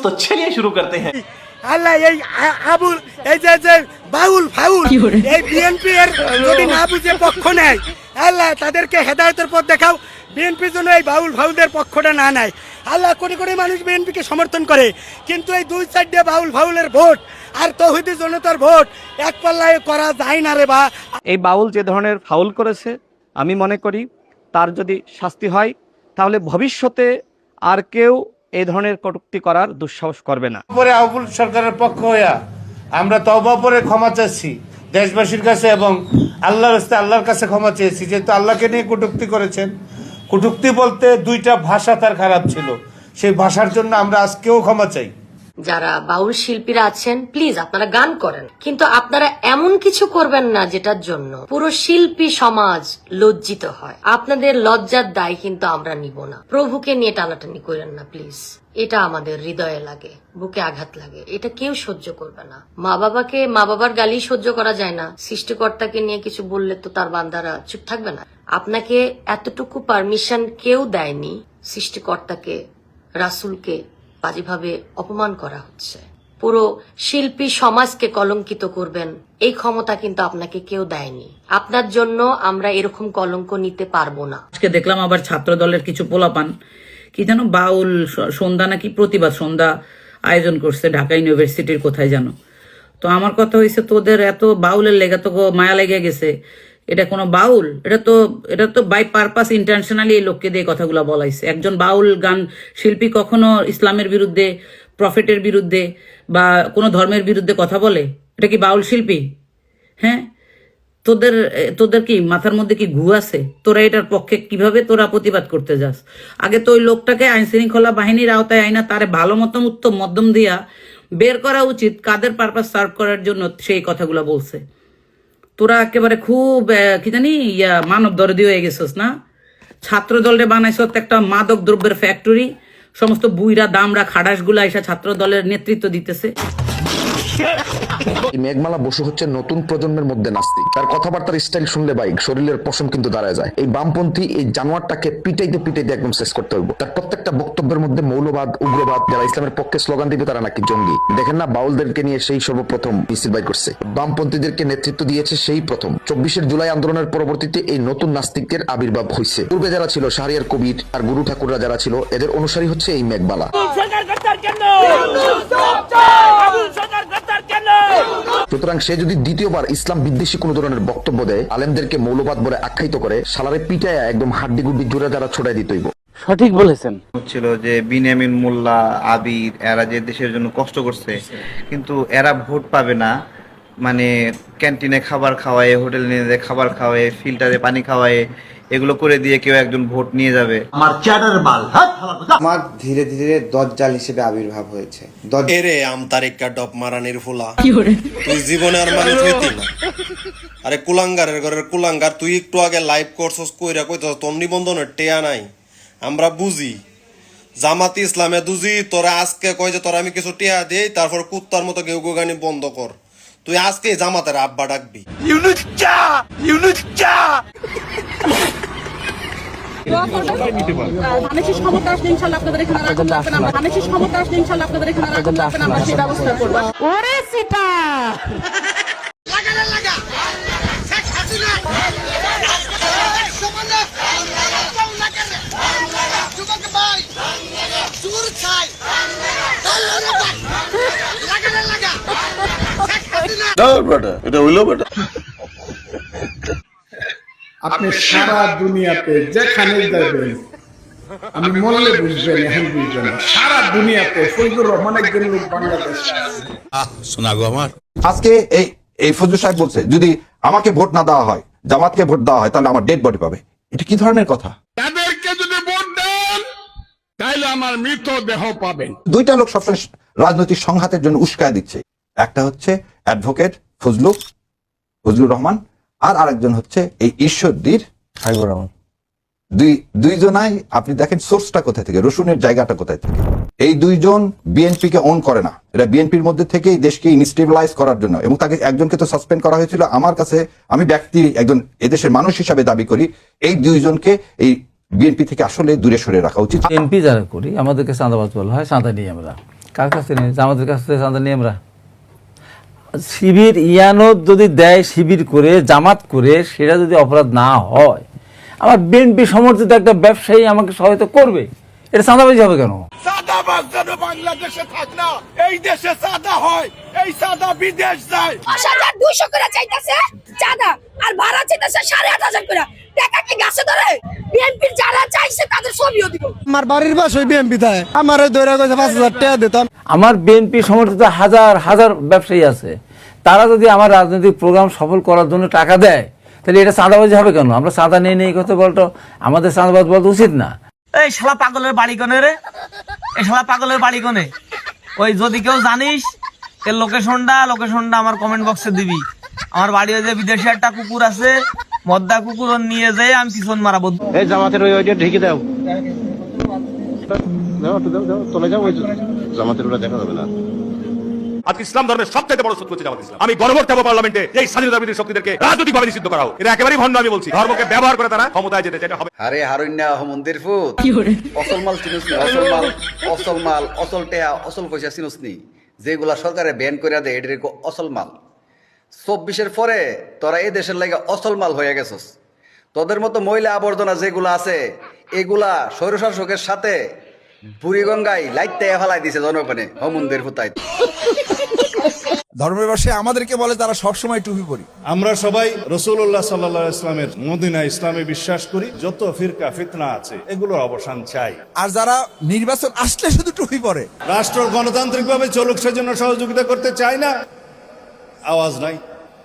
तो चलिए शुरू करते हैं। আল্লাহ এই আবুল এই যে বাউল ফাউল এই বিএনপি এর যদি না বুঝে পক্ষ নেয় আল্লাহ তাদেরকে হেদায়েতের পথ দেখাও। বিএনপির জন্য এই বাউল ফাউলদের পক্ষটা না নেয় আল্লাহ। কোটি কোটি মানুষ বিএনপিকে সমর্থন করে, কিন্তু এই দুই সাইডে বাউল ফাউলের ভোট আর তৌহিদি জনতার ভোট এক পাল্লায় করা যায় না রে বা। এই বাউল যে ধরনের ফাউল করেছে আমি মনে করি তার যদি শাস্তি হয় তাহলে ভবিষ্যতে আর কেউ এই ধরনের কটূক্তি করার দুঃসাহস করবে না। পরে আবুল সরকারের পক্ষ হইয়া আমরা তওবা করে ক্ষমা চাচ্ছি দেশবাসীর কাছে এবং আল্লাহর কাছে ক্ষমা চেয়েছি, যেহেতু আল্লাহকে নিয়ে কটূক্তি করেছেন। কটূক্তি বলতে দুইটা ভাষা তার খারাপ ছিল, সেই ভাষার জন্য আমরা আজকেও ক্ষমা চাই। যারা বাউল শিল্পীরা আছেন প্লিজ আপনারা গান করেন, কিন্তু আপনারা এমন কিছু করবেন না যেটার জন্য পুরো শিল্পী সমাজ লজ্জিত হয়। আপনাদের লজ্জার দায় কিন্তু আমরা নিব না। প্রভুকে নিয়ে টানাটানি করেন না প্লিজ। এটা আমাদের হৃদয়ে লাগে, বুকে আঘাত লাগে, এটা কেউ সহ্য করবে না। মা বাবার গালি সহ্য করা যায় না, সৃষ্টিকর্তাকে নিয়ে কিছু বললে তো তার বান্দারা চুপ থাকবে না। আপনাকে এতটুকু পারমিশন কেউ দেয়নি। সৃষ্টিকর্তাকে, রাসূলকে বাজেভাবে অপমান করা হচ্ছে। পুরো শিল্পী সমাজকে কলঙ্কিত করবেন এই ক্ষমতা কিন্তু আপনাকে কেউ দেয়নি। আপনার জন্য আমরা এরকম কলঙ্ক নিতে পারবো না। আজকে দেখলাম আবার ছাত্র দলের কিছু পোলাপান কি যেন বাউল সন্ধ্যা নাকি প্রতিবাদ সন্ধ্যা আয়োজন করছে ঢাকা ইউনিভার্সিটির কোথায় জানো। তো আমার কথা হয়েছে তোদের এত বাউলের লেগে তো মায়া লেগে গেছে, এটা কোনো বাউল? এটা তো বাই পারপাস ইন্টেনশনালি এই লোককে দিয়ে কথাগুলো বলাইছে। একজন বাউল গান শিল্পী কখনো ইসলামের বিরুদ্ধে, প্রফেটের বিরুদ্ধে বা কোনো ধর্মের বিরুদ্ধে কথা বলে? এটা কি বাউল শিল্পী? হ্যাঁ, তোদের কি মাথার মধ্যে কি ঘু আছে? তোরা এটার পক্ষে কিভাবে তোরা প্রতিবাদ করতে যাস? আগে তো ওই লোকটাকে আইন শৃঙ্খলা বাহিনীর আওতায় আইনা তারে ভালো মতন উত্তম মধ্যম দিয়া বের করা উচিত, কাদের পারপাস সার্ভ করার জন্য সেই কথাগুলো বলছে। তোরা একেবারে খুব কি জানি মানব দরদি হয়ে গেছিস না? ছাত্র দলের বানাইছ একটা মাদক দ্রব্যের ফ্যাক্টরি, সমস্ত বুইরা দামরা খাটাসগুলা এসে ছাত্র দলের নেতৃত্ব দিতেছে। মেঘমালা বসু হচ্ছে নতুন প্রজন্মের মধ্যে নাস্তিক। তার কথাবার্তার স্টাইল শুনলে ভাই শরীরের পশম কিন্তু দাঁড়ায় যায়। এই বামপন্থী এই জানোয়ারটাকে পিটাইতে একদম শেষ করতে হবে। তার প্রত্যেকটা বক্তব্যের মধ্যে মৌলবাদ, উগ্রবাদ, যারা ইসলামের পক্ষে স্লোগান দিবে তারা নাকি জঙ্গি। দেখেন না, বাউলদেরকে নিয়ে সেই সর্বপ্রথম মিছিল বাইর করছে, বামপন্থীদেরকে নেতৃত্ব দিয়েছে সেই প্রথম। 24 জুলাই আন্দোলনের পরবর্তীতে এই নতুন নাস্তিকদের আবির্ভাব হয়েছে। পূর্বে যারা ছিল শাহরিয়ার কবির আর গুরু ঠাকুররা যারা ছিল, এদের অনুসারী হচ্ছে এই মেঘমালা। সুতরাং সে যদি দ্বিতীয়বার ইসলাম বিদ্বেষী কোন ধরনের বক্তব্য দেয়, আলেমদেরকে মৌলবাদ বলে আখ্যায়িত করে, সালারে পিটায় একদম হাড্ডি গুড্ডি জোরে যারা ছড়াই দিতে হইব। সঠিক বলেছেন। হচ্ছিল যে বিনিয়ামিন মোল্লা, আবির এরা যে দেশের জন্য কষ্ট করছে, কিন্তু এরা ভোট পাবে না। মানে ক্যান্টিনে খাবার খাওয়ায়, হোটেল নিয়ে খাবার খাওয়ায়, ফিল্টারে পানি খাওয়ায়, এগুলো করে দিয়ে কেউ একজন ভোট নিয়ে যাবে। আমার ধীরে ধীরে দজ্জাল হিসেবে আবির্ভাব হয়েছে। এরে আমতারিকা ডপ মারানির ফুলা, তুই জীবনে আর মানুষ হইতি না। আরে কুলাঙ্গারের ঘরের কুলাঙ্গার, তুই একটু আগে লাইভ করছস কইরা কইছস তোর নিবন্ধনের টেয়া নাই। আমরা বুঝি জামাতি ইসলামে দুজি, তোরা আজকে কয় যে তোরা আমি কিছু টেয়া দেই, তারপর কুত্তার মতো গেউ গেউ গানি বন্ধ কর। তুই আজকে জামাতের আব্বা ডাকবি। আপনি সারা দুনিয়াতে যেখানে যাবেন, আমি মরলে বুঝবেন, এখন বুঝবেন না, সারা দুনিয়াতে ফজলুর রহমান একজন লোক বাংলাদেশ শোনা গো আমার। আজকে এই ফজলু সাহেব বলছে যদি আমাকে ভোট না দেওয়া হয়, জামাতকে ভোট দেওয়া হয়, তাহলে আমার ডেড বডি পাবে। এটা কি ধরনের কথা? তাদেরকে যদি ভোট দেন তাহলে আমার মৃতদেহ পাবেন। দুইটা লোক সবসময় রাজনৈতিক সংঘাতের জন্য উস্কায় দিচ্ছে। একটা হচ্ছে অ্যাডভোকেট ফজলুর রহমান, আর আরেকজন হচ্ছে এই ঈশ্বরদীর হাবিবুর রহমান। দুইজনাই আপনি দেখেন সোর্সটা কোথায় থেকে, রসুনের জায়গাটা কোথায় থেকে। এই দুইজন বিএনপি কে ওন করে না, এটা বিএনপির মধ্যে থেকেই দেশকে ইনস্টেবিলাইজ করার জন্য। এবং তাকে একজনকে তো সাসপেন্ড করা হয়েছিল। আমার কাছে, আমি ব্যক্তি একজন এদেশের মানুষ হিসাবে দাবি করি, এই দুইজনকে এই বিএনপি থেকে আসলে দূরে সরে রাখা উচিত। এমপি যারা করি আমাদেরকে চাঁদাবাজ বলা হয়, চাঁদা নিয়ে আমরা কার কাছ থেকে নিয়ে? জামাতের কাছ থেকে চাঁদা নিয়ে আমরা শিবির ইয়ানত যদি দেয়, শিবির করে জামাত করে, সেটা যদি অপরাধ না হয়, আমার বিএনপি সমর্থিত একটা ব্যবসায়ী আমাকে সহায়তা করবে, এটা চাঁদাবাজি হবে কেন? সাদাবাজ যেন বাংলাদেশে থাক না, এই দেশে সাদা হয়, এই সাদা বিদেশ যায়। 5200 করে চাইতাছে চাঁদা, আর ভাড়া চাইতাছে 8500 করে। টাকা কি গাছে ধরে? বিএনপির যারা চাইছে তাদের ছবিও দিব। আমার বাড়ির পাশে বিএনপি থাকে, আমার দৈরা কইছে 5000 টাকা দিতাম। আমার বিএনপি সমর্থিত হাজার হাজার ব্যবসায়ী আছে, তারা যদি আমার রাজনৈতিক প্রোগ্রাম সফল করার জন্য টাকা দেয়, তাহলে এটা চাঁদাবাজি হবে কেন? আমরা চাঁদা নিয়ে নেই কথা বলতো, আমাদের চাঁদাবাজ বলতে উচিত না। এই শালা পাগলের বাড়ি কোনে রে? এই শালা পাগলের বাড়ি কোনে? ওই যদি কেউ জানিস এর লোকেশনটা আমার কমেন্ট বক্সে দিবি। আমার বাড়ি ওই যে বিদেশে একটা কুকুর আছে, মদ্দা কুকুর, নিয়ে যেয়ে আমি পিছন মারাবো। এই জামাতের ওইটা ঢেকে দাও, চলে যাও, ওই জামাতের ওটা দেখা যাবে না। আজকে ইসলাম ধর্মের সবচেয়ে বড় শত্রু হচ্ছে জামাত ইসলাম। আমি গণভোট দেবো পার্লামেন্টে এই স্বাধীনতা বিরোধী শক্তিদেরকে রাজনৈতিকভাবে নিষিদ্ধ করা হোক। এটা একেবারেই ভণ্ড। আমি বলছি ধর্মকে ব্যবহার করে তারা ক্ষমতায় যেতে চায়, হবে। আরে হারুন্যা মন্দির ফুট অসল মাল চিনুস নি, অসল মাল, অসল টেয়া, অসল পয়সা চিনুস নি, যেগুলা সরকারে ব্যান করে দেয় এটার অসল মাল। 24-এর পরে তোরা এই দেশের লাগে অসল মাল হয়ে গেছস। তোদের মতো মহিলা আবর্জনা যেগুলা আছে, এগুলা স্বৈরশাসকের সাথে বুড়িগঙ্গায় লাইটতে ফেলাই দিছে জনগণে। মন্দির ফুটাই ধর্মের ভাষায় আমাদেরকে বলে তারা সবসময় টুপি পরি। আমরা সবাই রাসূলুল্লাহ সাল্লাল্লাহু আলাইহি ইসলামের মদিনা ইসলামে বিশ্বাস করি। যত ফিরকা ফিতনা আছে এগুলোর অবসান চাই। আর যারা নির্বাচন আসলে শুধু টুপি পরে, রাষ্ট্র গণতান্ত্রিকভাবে চলুক সেজন্য সহযোগিতা করতে চায় না, আওয়াজ নাই,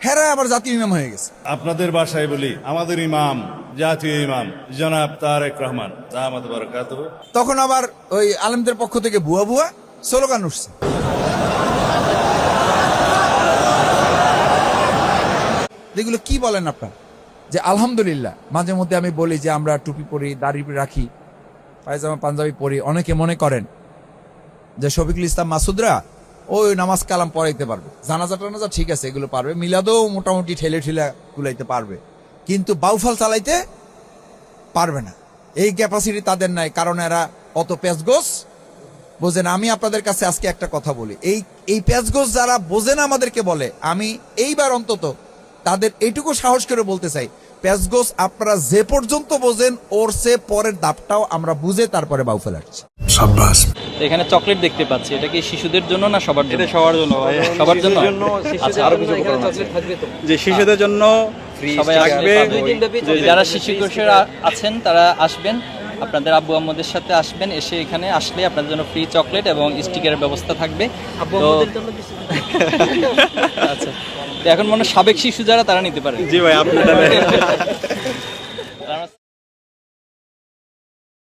হেরা আবার জাতীয় ইমাম হয়ে গেছে। আপনাদের ভাষায় বলি, আমাদের ইমাম, জাতীয় ইমাম জনাব তারেক রহমান দামাত বারাকাতুহু, তখন আবার ওই আলেমদের পক্ষ থেকে ভুয়া ভুয়া স্লোগান উঠছে। এগুলো কি বলেন আপনারা? যে আলহামদুলিল্লাহ মাঝে মধ্যে আমি বলি যে আমরা টুপি পরি, দাড়ি রাখি, পায়জামা পাঞ্জাবি পরি। অনেকে মনে করেন যে শফিকুল ইসলাম মাসুদরা ওই নামাজ কালাম পড়াইতে পারবে, জানাজা টানাজা ঠিক আছে এগুলো পারবে, মিলাদও মোটামুটি ঠেলে ঠেলা কুলাইতে পারবে, কিন্তু বাউফাল চালাইতে পারবে না। এই ক্যাপাসিটি তাদের নাই, কারণ এরা অত পেঁচগোছ বোঝে না। আমি আপনাদের কাছে আজকে একটা কথা বলি, এই পেঁচগোছ যারা বোঝে না আমাদেরকে বলে, আমি এইবার অন্তত তাদের এইটুকু সাহস করে বলতে চাই, পেঁচগোছ আপনারা যে পর্যন্ত বোঝেন ওর সে পরের দাপটাও আমরা বুঝে তারপরে বাউফাল আসছি। এখানে চকলেট দেখতে পাচ্ছি, এটা কি শিশুদের জন্য না সবার জন্য? সবার জন্য, সবার জন্য। আচ্ছা, আরো কিছু যে শিশুদের জন্য সবাই আসবে, যারা শিশু কিশোর আছেন তারা আসবেন, আপনাদের আব্বু আম্মুদের সাথে আসবেন, এসে এখানে আসলে আপনাদের জন্য ফ্রি চকলেট এবং স্টিকারের ব্যবস্থা থাকবে। আচ্ছা, এখন মনে সাবেক শিশু যারা তারা নিতে পারে। জি ভাই, আপনারা